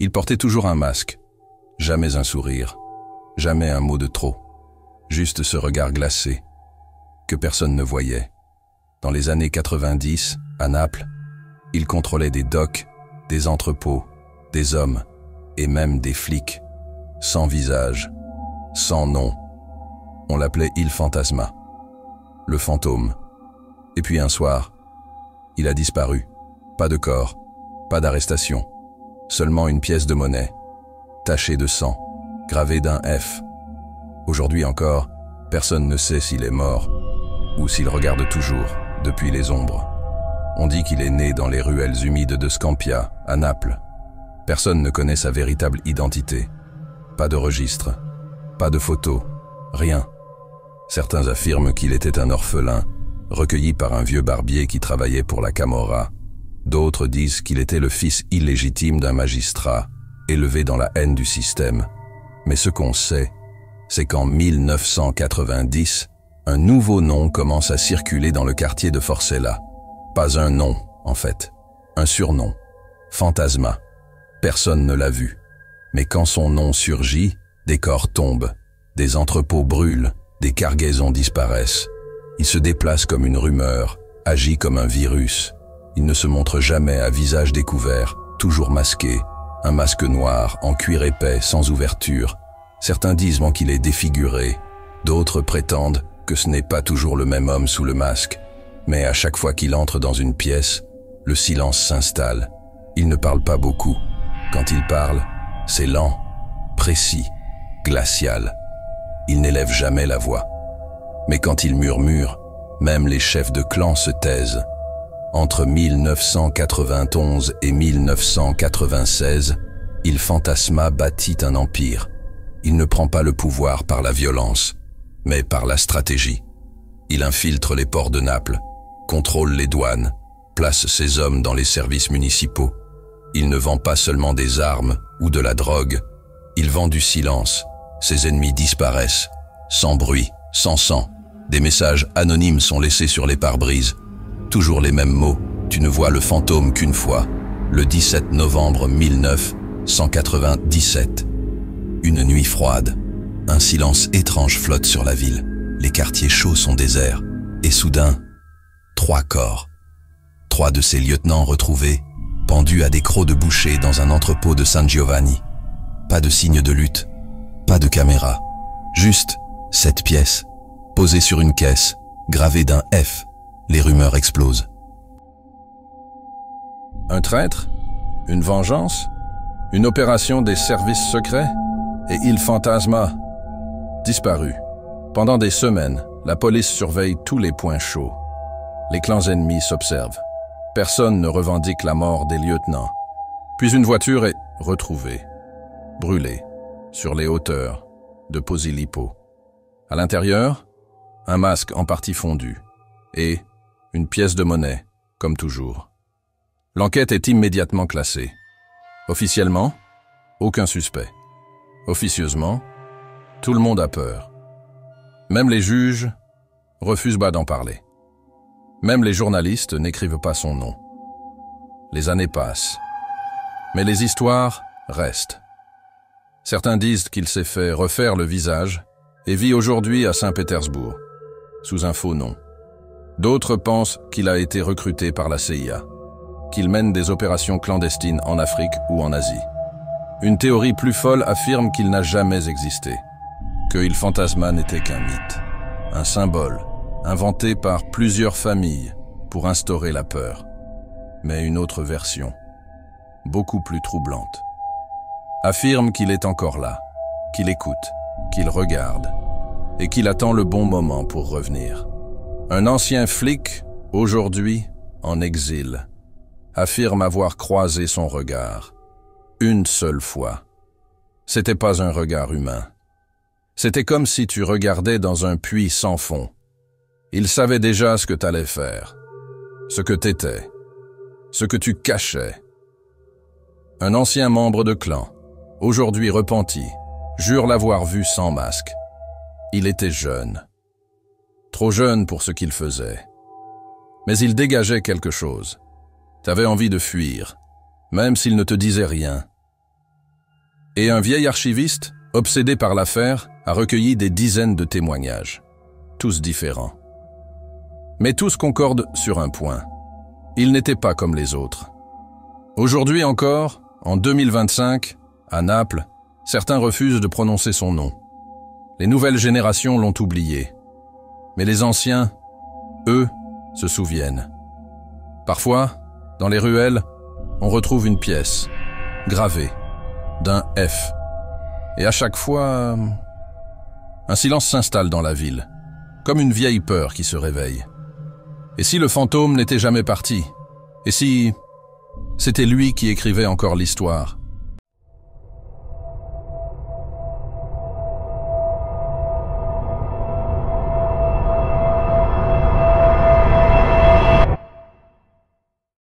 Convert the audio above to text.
Il portait toujours un masque, jamais un sourire, jamais un mot de trop, juste ce regard glacé que personne ne voyait. Dans les années 90, à Naples, il contrôlait des docks, des entrepôts, des hommes et même des flics, sans visage, sans nom. On l'appelait Il Fantasma, le fantôme. Et puis un soir, il a disparu. Pas de corps, pas d'arrestation, seulement une pièce de monnaie, tachée de sang, gravée d'un F. Aujourd'hui encore, personne ne sait s'il est mort ou s'il regarde toujours depuis les ombres. On dit qu'il est né dans les ruelles humides de Scampia, à Naples. Personne ne connaît sa véritable identité. Pas de registre, pas de photos, rien. Certains affirment qu'il était un orphelin, recueilli par un vieux barbier qui travaillait pour la Camorra. D'autres disent qu'il était le fils illégitime d'un magistrat, élevé dans la haine du système. Mais ce qu'on sait, c'est qu'en 1990, un nouveau nom commence à circuler dans le quartier de Forcella. Pas un nom, en fait, un surnom, Fantasma. Personne ne l'a vu. Mais quand son nom surgit, des corps tombent, des entrepôts brûlent, des cargaisons disparaissent. Il se déplace comme une rumeur, agit comme un virus. Il ne se montre jamais à visage découvert, toujours masqué, un masque noir, en cuir épais, sans ouverture. Certains disent qu'il est défiguré, d'autres prétendent que ce n'est pas toujours le même homme sous le masque. Mais à chaque fois qu'il entre dans une pièce, le silence s'installe. Il ne parle pas beaucoup. Quand il parle, c'est lent, précis, glacial. Il n'élève jamais la voix. Mais quand il murmure, même les chefs de clan se taisent. Entre 1991 et 1996, Il Fantasma bâtit un empire. Il ne prend pas le pouvoir par la violence, mais par la stratégie. Il infiltre les ports de Naples, contrôle les douanes, place ses hommes dans les services municipaux. Il ne vend pas seulement des armes ou de la drogue, il vend du silence. Ses ennemis disparaissent, sans bruit, sans sang. Des messages anonymes sont laissés sur les pare-brises. Toujours les mêmes mots, tu ne vois le fantôme qu'une fois, le 17 novembre 1997. Une nuit froide, un silence étrange flotte sur la ville. Les quartiers chauds sont déserts, et soudain, 3 corps. 3 de ces lieutenants retrouvés, pendus à des crocs de boucher dans un entrepôt de San Giovanni. Pas de signe de lutte, pas de caméra, juste cette pièce, posée sur une caisse, gravée d'un F. Les rumeurs explosent. Un traître? Une vengeance? Une opération des services secrets? Et Il Fantasma? Disparu. Pendant des semaines, la police surveille tous les points chauds. Les clans ennemis s'observent. Personne ne revendique la mort des lieutenants. Puis une voiture est retrouvée, brûlée, sur les hauteurs de Posillipo. À l'intérieur, un masque en partie fondu et une pièce de monnaie, comme toujours. L'enquête est immédiatement classée. Officiellement, aucun suspect. Officieusement, tout le monde a peur. Même les juges refusent d'en parler. Même les journalistes n'écrivent pas son nom. Les années passent, mais les histoires restent. Certains disent qu'il s'est fait refaire le visage et vit aujourd'hui à Saint-Pétersbourg, sous un faux nom. D'autres pensent qu'il a été recruté par la CIA, qu'il mène des opérations clandestines en Afrique ou en Asie. Une théorie plus folle affirme qu'il n'a jamais existé, que Il Fantasma n'était qu'un mythe, un symbole, inventé par plusieurs familles pour instaurer la peur. Mais une autre version, beaucoup plus troublante, affirme qu'il est encore là, qu'il écoute, qu'il regarde et qu'il attend le bon moment pour revenir. Un ancien flic, aujourd'hui en exil, affirme avoir croisé son regard. Une seule fois. C'était pas un regard humain. C'était comme si tu regardais dans un puits sans fond. Il savait déjà ce que t'allais faire, ce que t'étais, ce que tu cachais. Un ancien membre de clan, aujourd'hui repenti, jure l'avoir vu sans masque. Il était jeune. Trop jeune pour ce qu'il faisait. Mais il dégageait quelque chose. T'avais envie de fuir, même s'il ne te disait rien. Et un vieil archiviste, obsédé par l'affaire, a recueilli des dizaines de témoignages, tous différents. Mais tous concordent sur un point. Il n'était pas comme les autres. Aujourd'hui encore, en 2025, à Naples, certains refusent de prononcer son nom. Les nouvelles générations l'ont oublié. Mais les anciens, eux, se souviennent. Parfois, dans les ruelles, on retrouve une pièce, gravée, d'un F. Et à chaque fois, un silence s'installe dans la ville, comme une vieille peur qui se réveille. Et si le fantôme n'était jamais parti? Et si c'était lui qui écrivait encore l'histoire?